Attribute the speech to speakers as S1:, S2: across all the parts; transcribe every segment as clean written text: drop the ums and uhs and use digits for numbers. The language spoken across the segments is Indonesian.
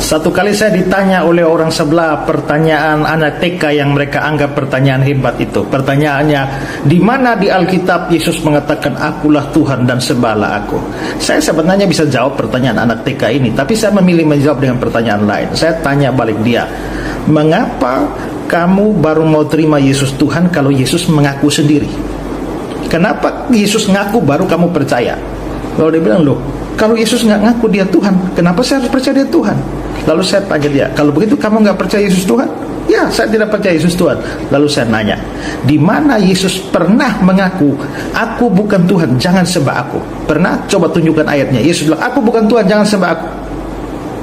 S1: Satu kali saya ditanya oleh orang sebelah pertanyaan anak TK yang mereka anggap pertanyaan hebat itu. Pertanyaannya, di mana di Alkitab Yesus mengatakan akulah Tuhan dan sembahlah aku? Saya sebenarnya bisa jawab pertanyaan anak TK ini, tapi saya memilih menjawab dengan pertanyaan lain. Saya tanya balik dia, mengapa kamu baru mau terima Yesus Tuhan kalau Yesus mengaku sendiri? Kenapa Yesus ngaku baru kamu percaya? Lalu dia bilang, loh, kalau Yesus nggak ngaku dia Tuhan, kenapa saya harus percaya dia Tuhan? Lalu saya tanya dia, kalau begitu kamu nggak percaya Yesus Tuhan? Ya, saya tidak percaya Yesus Tuhan. Lalu saya nanya, di mana Yesus pernah mengaku, aku bukan Tuhan, jangan sembah aku? Pernah? Coba tunjukkan ayatnya. Yesus bilang, aku bukan Tuhan, jangan sembah aku.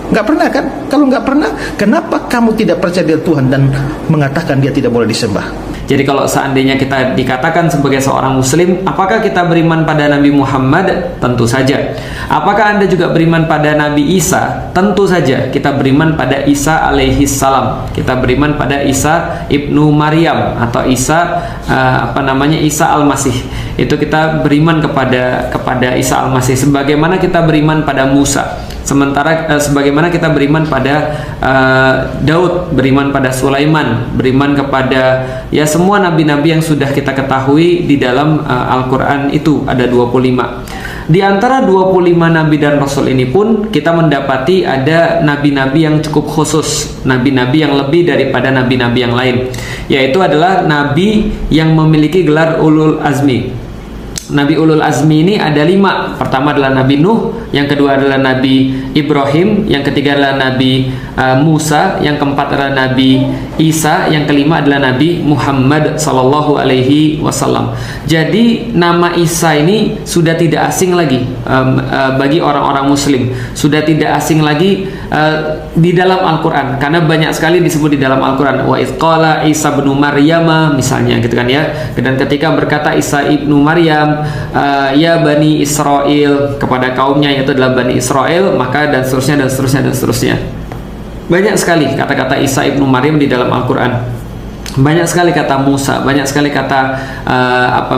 S1: Nggak pernah kan? Kalau nggak pernah, kenapa kamu tidak percaya dia Tuhan dan mengatakan dia tidak boleh disembah?
S2: Jadi kalau seandainya kita dikatakan sebagai seorang muslim, apakah kita beriman pada Nabi Muhammad? Tentu saja. Apakah Anda juga beriman pada Nabi Isa? Tentu saja. Kita beriman pada Isa alaihi salam. Kita beriman pada Isa ibnu Maryam atau Isa Isa al-Masih. Itu kita beriman kepada Isa al-Masih sebagaimana kita beriman pada Musa. Sementara sebagaimana kita beriman pada Daud, beriman pada Sulaiman, beriman kepada ya semua nabi-nabi yang sudah kita ketahui di dalam Al-Quran itu ada 25. Di antara 25 nabi dan rasul ini pun kita mendapati ada nabi-nabi yang cukup khusus, nabi-nabi yang lebih daripada nabi-nabi yang lain, yaitu adalah nabi yang memiliki gelar ulul azmi. Nabi ulul azmi ini ada 5. Pertama adalah Nabi Nuh, yang kedua adalah Nabi Ibrahim, yang ketiga adalah Nabi Musa, yang keempat adalah Nabi Isa, yang kelima adalah Nabi Muhammad sallallahu alaihi wasallam. Jadi nama Isa ini sudah tidak asing lagi bagi orang-orang muslim, sudah tidak asing lagi di dalam Al-Quran, karena banyak sekali disebut di dalam Al-Quran. Wa idz qala Isa ibnu Maryam, misalnya gitu kan ya. Dan ketika berkata Isa ibnu Maryam, ya Bani Israel, kepada kaumnya yaitu adalah Bani Israel, maka dan seterusnya dan seterusnya dan seterusnya. Banyak sekali kata-kata Isa ibnu Maryam di dalam Al-Quran. Banyak sekali kata Musa, banyak sekali kata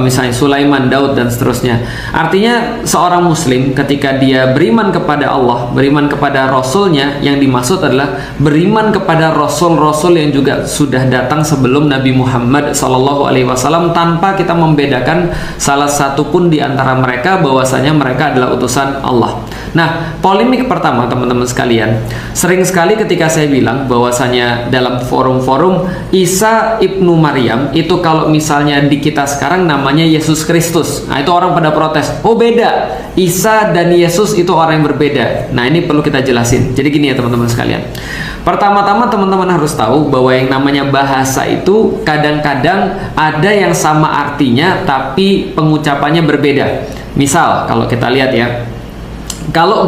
S2: misalnya Sulaiman, Daud dan seterusnya. Artinya seorang muslim ketika dia beriman kepada Allah, beriman kepada Rasulnya, yang dimaksud adalah beriman kepada Rasul-Rasul yang juga sudah datang sebelum Nabi Muhammad SAW, tanpa kita membedakan salah satu pun di antara mereka bahwasanya mereka adalah utusan Allah. Nah, polemik pertama teman-teman sekalian, sering sekali ketika saya bilang bahwasanya dalam forum-forum Isa ibnu Maryam itu kalau misalnya di kita sekarang namanya Yesus Kristus, nah itu orang pada protes, oh beda, Isa dan Yesus itu orang yang berbeda. Nah ini perlu kita jelasin. Jadi gini ya teman-teman sekalian, pertama-tama teman-teman harus tahu bahwa yang namanya bahasa itu kadang-kadang ada yang sama artinya tapi pengucapannya berbeda. Misal kalau kita lihat ya, kalau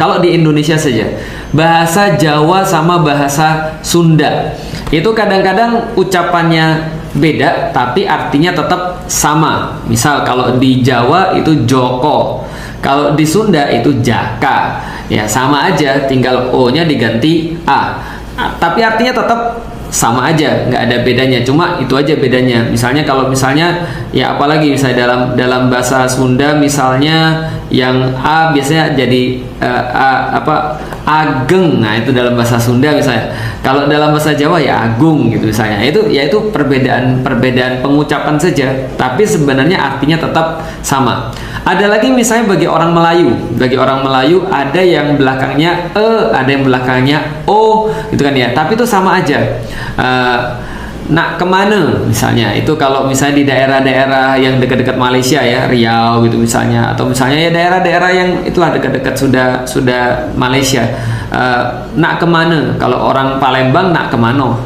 S2: kalau di Indonesia saja, bahasa Jawa sama bahasa Sunda itu kadang-kadang ucapannya beda tapi artinya tetap sama. Misal kalau di Jawa itu Joko, kalau di Sunda itu Jaka, ya sama aja, tinggal O-nya diganti A, tapi artinya tetap sama aja, nggak ada bedanya, cuma itu aja bedanya. Misalnya kalau misalnya ya apalagi misalnya dalam bahasa Sunda misalnya yang A biasanya jadi ageng, nah itu dalam bahasa Sunda misalnya. Kalau dalam bahasa Jawa ya agung gitu misalnya. Itu perbedaan pengucapan saja, tapi sebenarnya artinya tetap sama. Ada lagi misalnya bagi orang Melayu ada yang belakangnya ada yang belakangnya o, gitu kan ya. Tapi itu sama aja. Nak kemana misalnya, itu kalau misalnya di daerah-daerah yang dekat-dekat Malaysia ya, Riau gitu misalnya, atau misalnya ya daerah-daerah yang itulah dekat-dekat sudah Malaysia. Nak kemana, kalau orang Palembang nak kemana.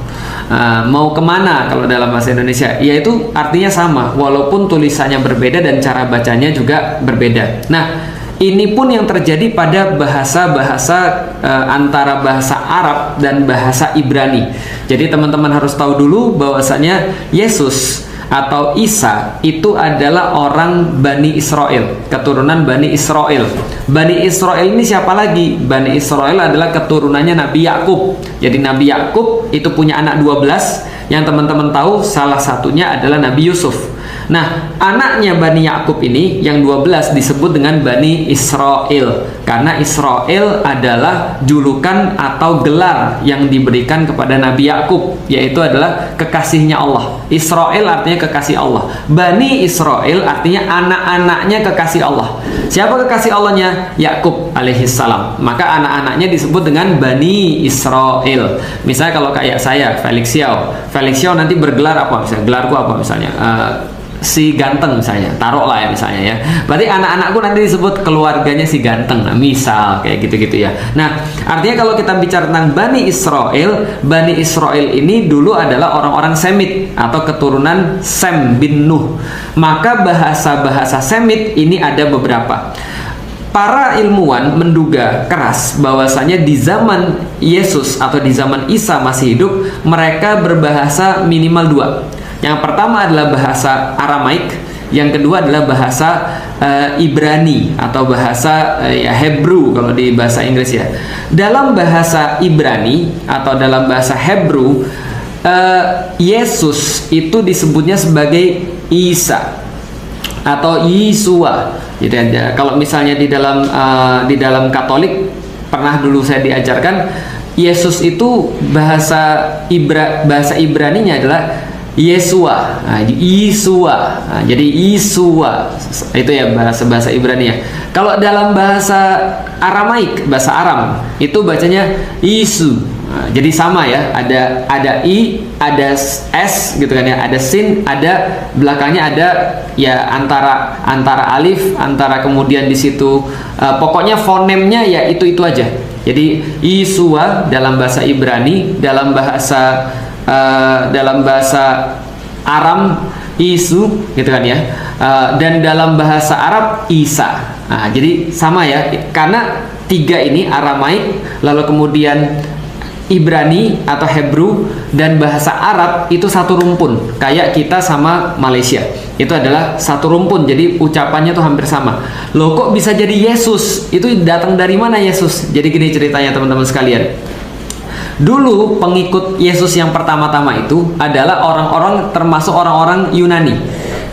S2: Mau kemana kalau dalam bahasa Indonesia, yaitu artinya sama walaupun tulisannya berbeda dan cara bacanya juga berbeda. Nah ini pun yang terjadi pada bahasa-bahasa antara bahasa Arab dan bahasa Ibrani. Jadi teman-teman harus tahu dulu bahwasanya Yesus atau Isa itu adalah orang Bani Israel, keturunan Bani Israel. Bani Israel ini siapa lagi? Bani Israel adalah keturunannya Nabi Yakub. Jadi Nabi Yakub itu punya anak 12, yang teman-teman tahu salah satunya adalah Nabi Yusuf. Nah, anaknya Bani Yakub ini yang 12 disebut dengan Bani Israel, karena Israel adalah julukan atau gelar yang diberikan kepada Nabi Yakub, yaitu adalah kekasihnya Allah. Israel artinya kekasih Allah. Bani Israel artinya anak-anaknya kekasih Allah. Siapa kekasih Allahnya? Yakub alaihissalam. Maka anak-anaknya disebut dengan Bani Israel. Misalnya kalau kayak saya, Felix Xiao nanti bergelar apa? Misalnya gelarku apa misalnya? Si ganteng misalnya, taruhlah ya misalnya ya. Berarti anak-anakku nanti disebut keluarganya si ganteng, nah, misal kayak gitu-gitu ya. Nah, artinya kalau kita bicara tentang Bani Israel ini dulu adalah orang-orang Semit atau keturunan Sem bin Nuh. Maka bahasa-bahasa Semit ini ada beberapa. Para ilmuwan menduga keras bahwasanya di zaman Yesus atau di zaman Isa masih hidup, mereka berbahasa minimal dua. Yang pertama adalah bahasa Aramaik, yang kedua adalah bahasa Ibrani atau bahasa Hebrew kalau di bahasa Inggris ya. Dalam bahasa Ibrani atau dalam bahasa Hebrew, Yesus itu disebutnya sebagai Isa atau Yesua. Jadi kalau misalnya di dalam Katolik pernah dulu saya diajarkan, Yesus itu bahasa Ibraninya adalah Yesua, Yesua. Jadi Yesua itu ya bahasa Ibrani ya. Kalau dalam bahasa Aramaik, bahasa Aram itu bacanya Yesu. Jadi sama ya, ada i, ada s gitu kan ya, ada sin, ada belakangnya ada ya antara alif, antara kemudian di situ pokoknya fonemnya ya itu aja. Jadi Yesua dalam bahasa Ibrani, dalam bahasa Aram Isu gitu kan ya, dan dalam bahasa Arab Isa. Nah, jadi sama ya, karena tiga ini Aramaik, lalu kemudian Ibrani atau Hebrew dan bahasa Arab itu satu rumpun, kayak kita sama Malaysia itu adalah satu rumpun, jadi ucapannya tuh hampir sama. Loh kok bisa jadi Yesus? Itu datang dari mana Yesus? Jadi gini ceritanya teman-teman sekalian. Dulu pengikut Yesus yang pertama-tama itu adalah orang-orang termasuk orang-orang Yunani.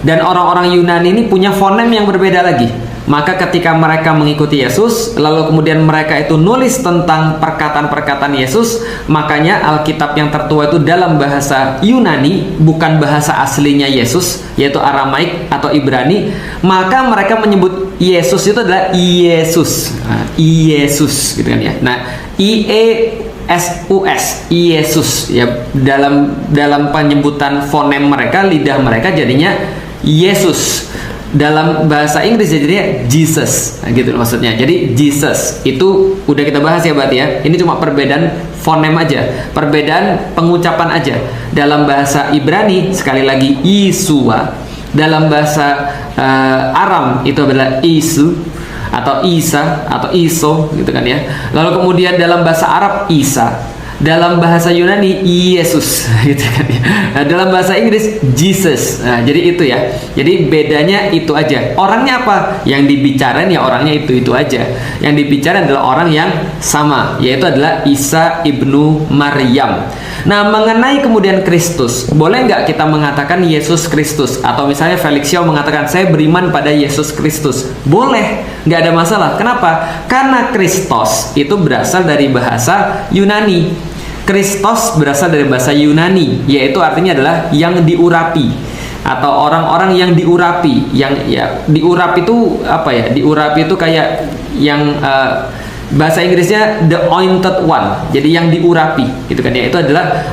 S2: Dan orang-orang Yunani ini punya fonem yang berbeda lagi. Maka ketika mereka mengikuti Yesus, lalu kemudian mereka itu nulis tentang perkataan-perkataan Yesus, makanya Alkitab yang tertua itu dalam bahasa Yunani, bukan bahasa aslinya Yesus, yaitu Aramaik atau Ibrani. Maka mereka menyebut Yesus itu adalah Yesus. Yesus gitu kan ya. Nah, Yesus, Yesus ya, dalam penyebutan fonem mereka, lidah mereka jadinya Yesus. Dalam bahasa Inggris jadinya Jesus, nah, gitu maksudnya. Jadi Jesus itu udah kita bahas ya berarti ya. Ini cuma perbedaan fonem aja, perbedaan pengucapan aja. Dalam bahasa Ibrani sekali lagi Yesua, dalam bahasa Aram itu adalah Isu atau Isa atau Iso gitu kan ya. Lalu kemudian dalam bahasa Arab Isa, dalam bahasa Yunani Yesus gitu kan ya. Nah, dalam bahasa Inggris Jesus. Nah, jadi itu ya. Jadi bedanya itu aja. Orangnya apa? Yang dibicarain ya orangnya itu aja. Yang dibicarain adalah orang yang sama, yaitu adalah Isa ibnu Maryam. Nah, mengenai kemudian Kristus, boleh nggak kita mengatakan Yesus Kristus? Atau misalnya Felix Xiao mengatakan saya beriman pada Yesus Kristus. Boleh, nggak ada masalah. Kenapa? Karena Kristos itu berasal dari bahasa Yunani. Kristos berasal dari bahasa Yunani, yaitu artinya adalah yang diurapi atau orang-orang yang diurapi. Yang ya diurapi itu apa ya? Diurapi itu kayak yang bahasa Inggrisnya the anointed one. Jadi yang diurapi, gitu kan ya. Itu adalah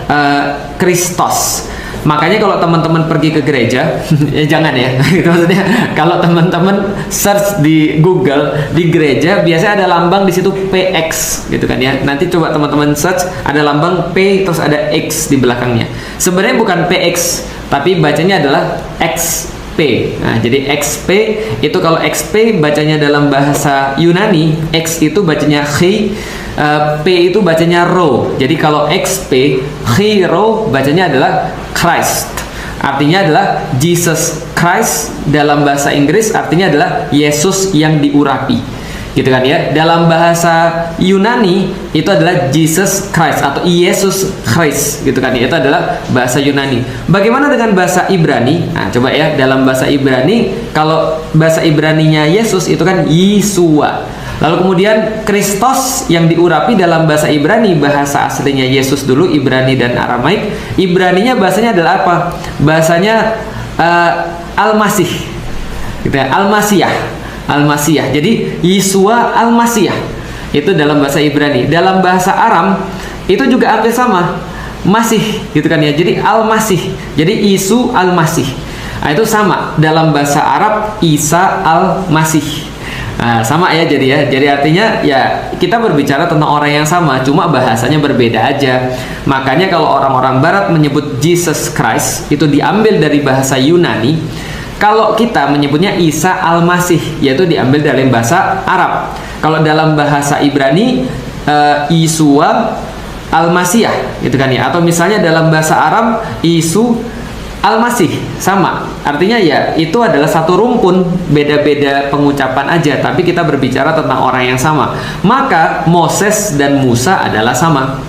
S2: Kristos. Makanya kalau teman-teman pergi ke gereja, ya jangan ya. Gitu maksudnya. Kalau teman-teman search di Google di gereja, biasanya ada lambang di situ PX, gitu kan ya. Nanti coba teman-teman search ada lambang P terus ada X di belakangnya. Sebenarnya bukan PX, tapi bacanya adalah XP. Nah, jadi XP itu kalau XP bacanya dalam bahasa Yunani, X itu bacanya Chi, P itu bacanya Ro. Jadi kalau XP, Hero bacanya adalah Christ. Artinya adalah Jesus Christ. Dalam bahasa Inggris artinya adalah Yesus yang diurapi. gitu kan ya. Dalam bahasa Yunani itu adalah Jesus Christ atau Yesus Christ, gitu kan ya. Itu adalah bahasa Yunani. Bagaimana dengan bahasa Ibrani? Nah, coba ya, dalam bahasa Ibrani, kalau bahasa Ibraninya Yesus itu kan Yeshua. Lalu kemudian Kristos yang diurapi dalam bahasa Ibrani, bahasa aslinya Yesus dulu, Ibrani dan Aramaik. Ibraninya bahasanya adalah apa? Bahasanya Al-Masih, gitu ya, Al-Masiyah. Jadi Yeshua Al-Masiyah itu dalam bahasa Ibrani. Dalam bahasa Aram itu juga hampir sama, Masih, gitu kan ya. Jadi Al-Masih, jadi Isu Al-Masih. Nah, itu sama dalam bahasa Arab, Isa Al-Masih. Nah, sama ya, jadi artinya ya kita berbicara tentang orang yang sama, cuma bahasanya berbeda aja. Makanya kalau orang-orang Barat menyebut Jesus Christ itu diambil dari bahasa Yunani. Kalau kita menyebutnya Isa Al-Masih, yaitu diambil dari bahasa Arab. Kalau dalam bahasa Ibrani, Yeshua Al-Masiyah, gitu kan ya. Atau misalnya dalam bahasa Arab, Isu Al-Masih, sama. Artinya ya itu adalah satu rumpun, beda-beda pengucapan aja, tapi kita berbicara tentang orang yang sama. Maka Moses dan Musa adalah sama.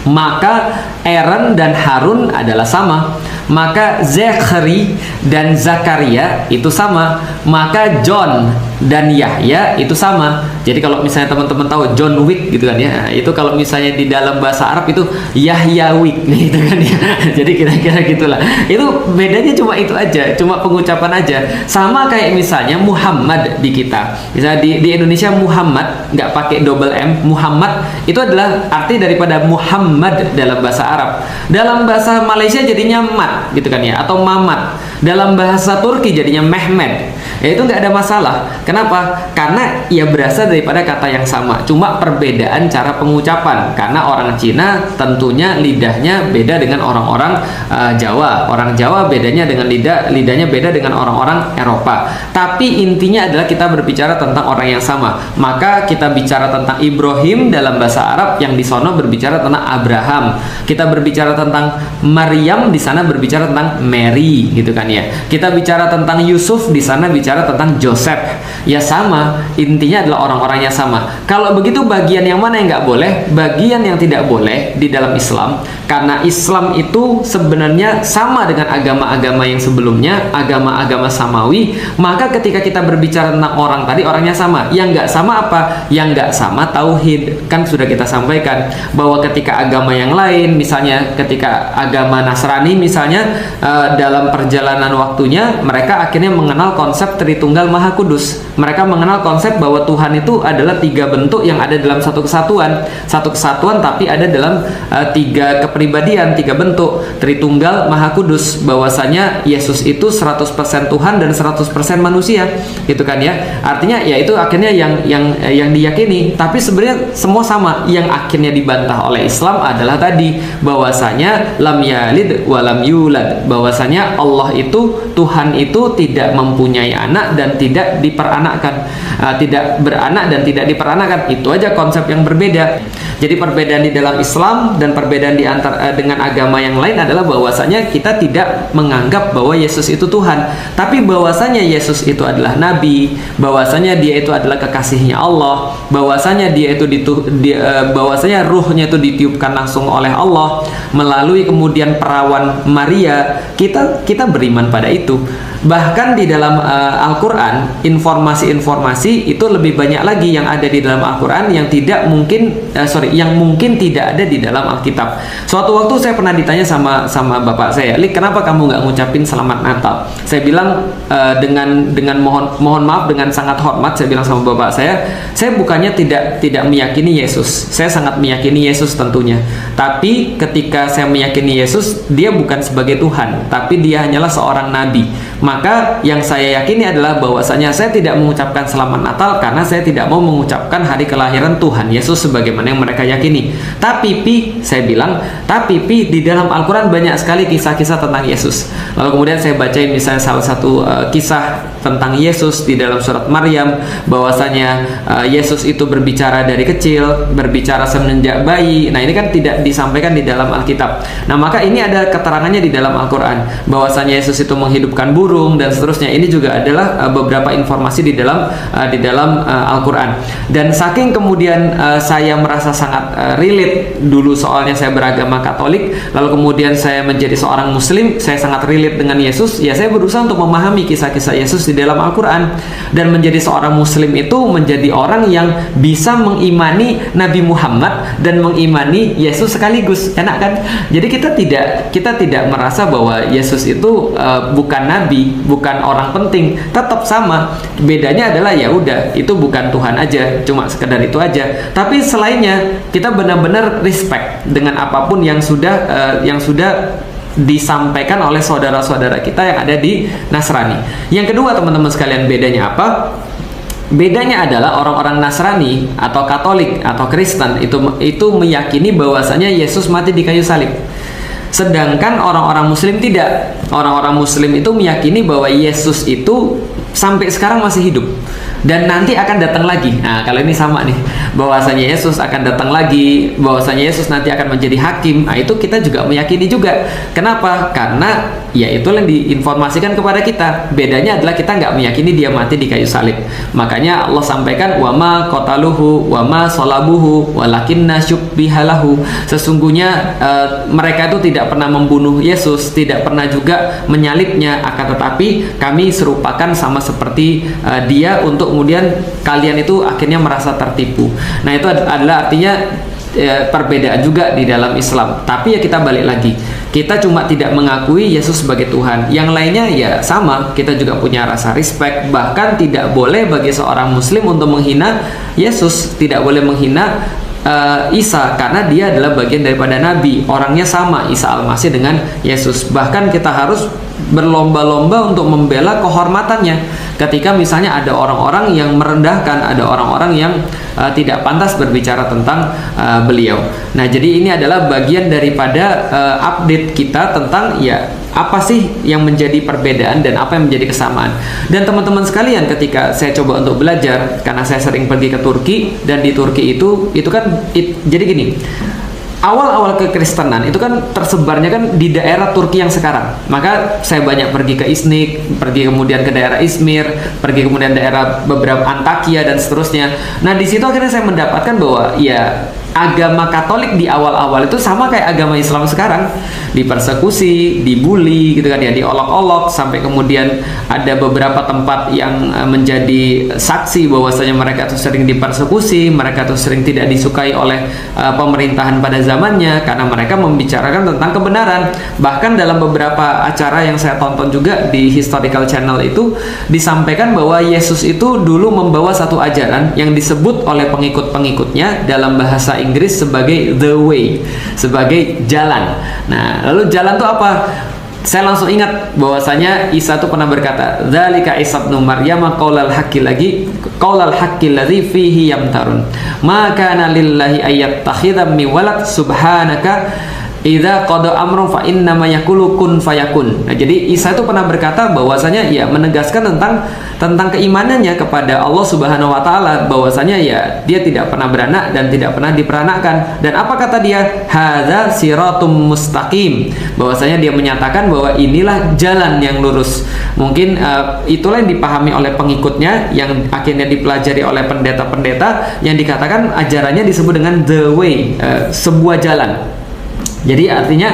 S2: Maka Aaron dan Harun adalah sama. Maka Zakhari dan Zakaria itu sama. Maka John dan Yahya itu sama. Jadi kalau misalnya teman-teman tahu John Wick, gitu kan ya, itu kalau misalnya di dalam bahasa Arab itu Yahya Wick, gitu kan ya. Jadi kira-kira gitulah. Itu bedanya cuma itu aja, cuma pengucapan aja. Sama kayak misalnya Muhammad di kita. Misalnya di Indonesia Muhammad nggak pakai double M, Muhammad itu adalah arti daripada Muhammad dalam bahasa Arab. Dalam bahasa Malaysia jadinya Mat, gitu kan ya, atau Mamat. Dalam bahasa Turki jadinya Mehmet. Ya itu nggak ada masalah. Kenapa? Karena ia berasal daripada kata yang sama, cuma perbedaan cara pengucapan. Karena orang Cina tentunya lidahnya beda dengan orang-orang Jawa. Orang Jawa bedanya dengan lidahnya beda dengan orang-orang Eropa. Tapi intinya adalah kita berbicara tentang orang yang sama. Maka kita bicara tentang Ibrahim dalam bahasa Arab, yang di sono berbicara tentang Abraham. Kita berbicara tentang Maryam, di sana berbicara tentang Mary, gitu kan ya. Kita bicara tentang Yusuf, di sana bicara tentang Joseph. Ya sama, intinya adalah orang-orangnya sama. Kalau begitu bagian yang mana yang nggak boleh? Bagian yang tidak boleh di dalam Islam, karena Islam itu sebenarnya sama dengan agama-agama yang sebelumnya, agama-agama samawi. Maka ketika kita berbicara tentang orang tadi, orangnya sama. Yang nggak sama apa? Yang nggak sama tauhid. Kan sudah kita sampaikan bahwa ketika agama yang lain, misalnya ketika agama Nasrani misalnya, dalam perjalanan waktunya mereka akhirnya mengenal konsep Tritunggal Maha Kudus. Mereka mengenal konsep bahwa Tuhan itu adalah tiga bentuk yang ada dalam satu kesatuan. Satu kesatuan tapi ada dalam tiga kepribadian, tiga bentuk. Tritunggal Maha Kudus, bahwasanya Yesus itu 100% Tuhan dan 100% manusia, gitu kan ya. Artinya ya itu akhirnya yang diyakini. Tapi sebenarnya semua sama. Yang akhirnya dibantah oleh Islam adalah tadi bahwasanya lam yalid wa lam yulad, bahwasanya Allah itu, Tuhan itu tidak mempunyai anak dan tidak diperanakkan, tidak beranak dan tidak diperanakkan. Itu aja konsep yang berbeda. Jadi perbedaan di dalam Islam dan perbedaan di antara dengan agama yang lain adalah bahwasanya kita tidak menganggap bahwa Yesus itu Tuhan, tapi bahwasanya Yesus itu adalah nabi, bahwasanya dia itu adalah kekasihnya Allah, bahwasanya dia itu bahwasanya ruhnya itu ditiupkan langsung oleh Allah melalui kemudian perawan Maria. Kita beriman pada itu. Bahkan di dalam Al-Quran, informasi-informasi itu lebih banyak lagi yang ada di dalam Al-Quran yang yang mungkin tidak ada di dalam Alkitab. Suatu waktu saya pernah ditanya sama bapak saya, "Lik, kenapa kamu nggak ngucapin selamat Natal?" Saya bilang dengan mohon maaf, dengan sangat hormat, saya bilang sama bapak saya bukannya tidak meyakini Yesus. Saya sangat meyakini Yesus tentunya. Tapi ketika saya meyakini Yesus, dia bukan sebagai Tuhan, tapi dia hanyalah seorang nabi. Maka yang saya yakini adalah bahwasanya saya tidak mengucapkan selamat Natal karena saya tidak mau mengucapkan hari kelahiran Tuhan Yesus sebagaimana yang mereka yakini. Tapi saya bilang, di dalam Al-Quran banyak sekali kisah-kisah tentang Yesus. Lalu kemudian saya bacain misalnya salah satu kisah tentang Yesus di dalam surat Maryam, bahwasanya Yesus itu berbicara dari kecil, berbicara semenjak bayi. Nah, ini kan tidak disampaikan di dalam Alkitab. Nah, maka ini ada keterangannya di dalam Al-Quran, bahwasanya Yesus itu menghidupkan bunuh, burung dan seterusnya. Ini juga adalah beberapa informasi di dalam Al-Qur'an. Dan saking kemudian saya merasa sangat relate dulu, soalnya saya beragama Katolik, lalu kemudian saya menjadi seorang Muslim, saya sangat relate dengan Yesus. Ya, saya berusaha untuk memahami kisah-kisah Yesus di dalam Al-Qur'an, dan menjadi seorang Muslim itu menjadi orang yang bisa mengimani Nabi Muhammad dan mengimani Yesus sekaligus. Enak kan? Jadi kita tidak merasa bahwa Yesus itu bukan nabi, bukan orang penting. Tetap sama. Bedanya adalah ya udah, itu bukan Tuhan aja, cuma sekedar itu aja. Tapi selainnya kita benar-benar respect dengan apapun yang sudah disampaikan oleh saudara-saudara kita yang ada di Nasrani. Yang kedua, teman-teman sekalian, bedanya apa? Bedanya adalah orang-orang Nasrani atau Katolik atau Kristen itu meyakini bahwasanya Yesus mati di kayu salib. Sedangkan orang-orang Muslim tidak. Orang-orang Muslim itu meyakini bahwa Yesus itu sampai sekarang masih hidup dan nanti akan datang lagi. Nah, kalau ini sama nih, bahwasanya Yesus akan datang lagi, bahwasanya Yesus nanti akan menjadi hakim. Nah, itu kita juga meyakini juga. Kenapa? Karena ya itu yang diinformasikan kepada kita. Bedanya adalah kita nggak meyakini dia mati di kayu salib. Makanya Allah sampaikan, wama qataluhu wama salabuhu walakinna syubbihalahu. Sesungguhnya mereka itu tidak pernah membunuh Yesus, tidak pernah juga menyalibnya, akan tetapi kami serupakan sama seperti dia untuk kemudian kalian itu akhirnya merasa tertipu. Nah, itu adalah artinya perbedaan juga di dalam Islam. Tapi ya kita balik lagi, kita cuma tidak mengakui Yesus sebagai Tuhan. Yang lainnya ya sama, kita juga punya rasa respect. Bahkan tidak boleh bagi seorang Muslim untuk menghina Yesus, tidak boleh menghina Isa, karena dia adalah bagian daripada Nabi. Orangnya sama, Isa Al-Masih dengan Yesus. Bahkan kita harus berlomba-lomba untuk membela kehormatannya. Ketika misalnya ada orang-orang yang merendahkan, ada orang-orang yang tidak pantas berbicara tentang beliau. Nah, jadi ini adalah bagian daripada update kita tentang ya apa sih yang menjadi perbedaan dan apa yang menjadi kesamaan. Dan teman-teman sekalian, ketika saya coba untuk belajar, karena saya sering pergi ke Turki, dan di Turki itu kan jadi gini. Awal-awal kekristenan itu kan tersebarnya kan di daerah Turki yang sekarang. Maka saya banyak pergi ke Iznik, pergi kemudian ke daerah Izmir, pergi kemudian daerah beberapa Antakya dan seterusnya. Nah, di situ akhirnya saya mendapatkan bahwa ya agama Katolik di awal-awal itu sama kayak agama Islam sekarang, dipersekusi, dibully gitu kan ya, diolok-olok, sampai kemudian ada beberapa tempat yang menjadi saksi bahwasanya mereka itu sering dipersekusi, mereka itu sering tidak disukai oleh pemerintahan pada zamannya karena mereka membicarakan tentang kebenaran. Bahkan dalam beberapa acara yang saya tonton juga di Historical Channel itu disampaikan bahwa Yesus itu dulu membawa satu ajaran yang disebut oleh pengikut-pengikutnya dalam bahasa Inggris sebagai the way, sebagai jalan. Nah, lalu jalan itu apa? Saya langsung ingat bahwasanya Isa itu pernah berkata, "Dzalika Isa ibnu Maryam qaulal haqqi ladzi fihi yamtarun. Ma kana lillahi ayyattakhidha min walad subhanaka idza qada amrun fa innama yaqulu kun fayakun." Nah, jadi Isa itu pernah berkata bahwasanya ya menegaskan tentang keimanannya kepada Allah Subhanahu wa taala, bahwasanya ya dia tidak pernah beranak dan tidak pernah diperanakkan. Dan apa kata dia? Hadza siratum mustaqim. Bahwasanya dia menyatakan bahwa inilah jalan yang lurus. Mungkin itulah yang dipahami oleh pengikutnya, yang akhirnya dipelajari oleh pendeta-pendeta, yang dikatakan ajarannya disebut dengan the way, sebuah jalan. Jadi artinya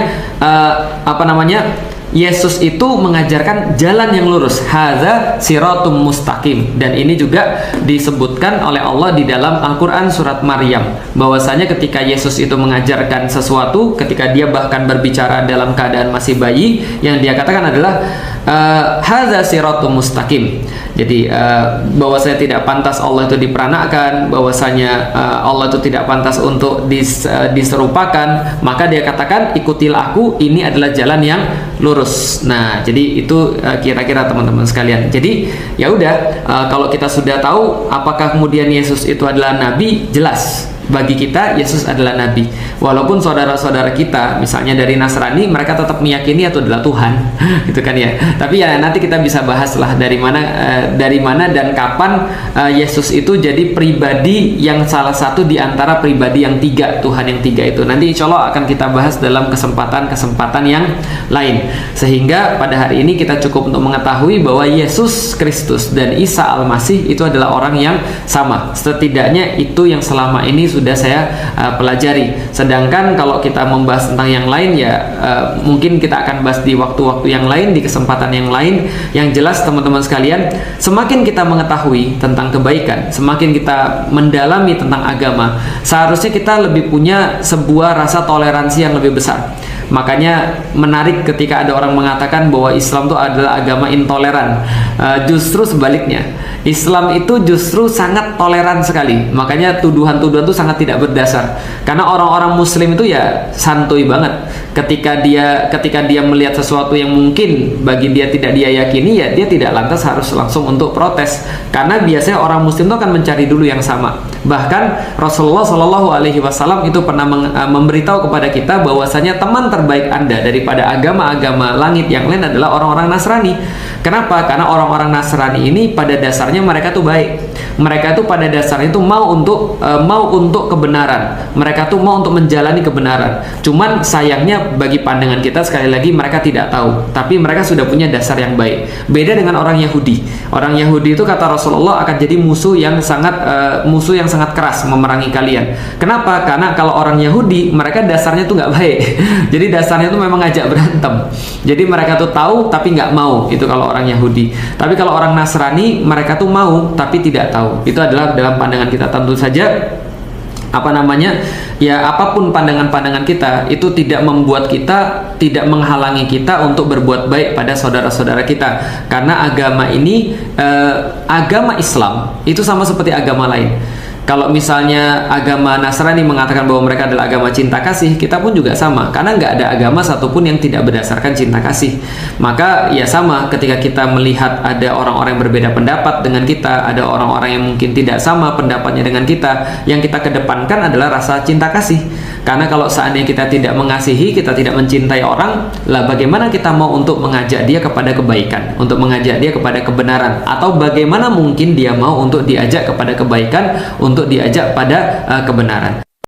S2: Yesus itu mengajarkan jalan yang lurus, hadza siratum mustaqim. Dan ini juga disebutkan oleh Allah di dalam Al-Qur'an surat Maryam, bahwasanya ketika Yesus itu mengajarkan sesuatu, ketika dia bahkan berbicara dalam keadaan masih bayi, yang dia katakan adalah hadza siratum mustaqim. Jadi bahwasanya tidak pantas Allah itu diperanakkan, bahwasanya Allah itu tidak pantas untuk diserupakan, maka dia katakan ikutilah aku, ini adalah jalan yang lurus. Nah, jadi itu kira-kira teman-teman sekalian. Jadi ya udah, kalau kita sudah tahu apakah kemudian Yesus itu adalah nabi, jelas Bagi kita Yesus adalah nabi. Walaupun saudara-saudara kita misalnya dari Nasrani, mereka tetap meyakini itu adalah Tuhan gitu kan ya. Tapi ya nanti kita bisa bahas lah dari mana dan kapan Yesus itu jadi pribadi yang salah satu di antara pribadi yang tiga, Tuhan yang tiga itu. Nanti insya Allah akan kita bahas dalam kesempatan-kesempatan yang lain. Sehingga pada hari ini kita cukup untuk mengetahui bahwa Yesus Kristus dan Isa Al-Masih itu adalah orang yang sama. Setidaknya itu yang selama ini sudah saya pelajari. Sedangkan kalau kita membahas tentang yang lain ya mungkin kita akan bahas di waktu-waktu yang lain, di kesempatan yang lain. Yang jelas teman-teman sekalian, semakin kita mengetahui tentang kebaikan, semakin kita mendalami tentang agama, seharusnya kita lebih punya sebuah rasa toleransi yang lebih besar. Makanya menarik ketika ada orang mengatakan bahwa Islam itu adalah agama intoleran. Justru sebaliknya, Islam itu justru sangat toleran sekali. Makanya tuduhan-tuduhan itu sangat tidak berdasar. Karena orang-orang Muslim itu ya santuy banget. Ketika dia melihat sesuatu yang mungkin bagi dia tidak dia yakini, ya dia tidak lantas harus langsung untuk protes. Karena biasanya orang Muslim itu akan mencari dulu yang sama. Bahkan Rasulullah Shallallahu Alaihi Wasallam itu pernah memberitahu kepada kita bahwasanya teman terbaik Anda daripada agama-agama langit yang lain adalah orang-orang Nasrani. Kenapa? Karena orang-orang Nasrani ini pada dasarnya mereka tuh baik. Mereka tuh pada dasarnya itu mau untuk kebenaran. Mereka tuh mau untuk menjalani kebenaran. Cuman sayangnya bagi pandangan kita sekali lagi mereka tidak tahu. Tapi mereka sudah punya dasar yang baik. Beda dengan orang Yahudi. Orang Yahudi itu kata Rasulullah akan jadi musuh yang sangat keras memerangi kalian. Kenapa? Karena kalau orang Yahudi mereka dasarnya tuh nggak baik. Jadi dasarnya tuh memang ngajak berantem. Jadi mereka tuh tahu tapi nggak mau. Itu kalau orang Yahudi. Tapi kalau orang Nasrani mereka tuh mau tapi tidak tahu. Itu adalah dalam pandangan kita. Tentu saja apapun pandangan-pandangan kita itu tidak membuat kita, tidak menghalangi kita untuk berbuat baik pada saudara-saudara kita. Karena agama ini, agama Islam itu sama seperti agama lain. Kalau misalnya agama Nasrani mengatakan bahwa mereka adalah agama cinta kasih, kita pun juga sama. Karena nggak ada agama satupun yang tidak berdasarkan cinta kasih. Maka ya sama ketika kita melihat ada orang-orang yang berbeda pendapat dengan kita, ada orang-orang yang mungkin tidak sama pendapatnya dengan kita, yang kita kedepankan adalah rasa cinta kasih. Karena kalau seandainya kita tidak mengasihi, kita tidak mencintai orang, lah bagaimana kita mau untuk mengajak dia kepada kebaikan, untuk mengajak dia kepada kebenaran, atau bagaimana mungkin dia mau untuk diajak kepada kebaikan, untuk diajak pada kebenaran.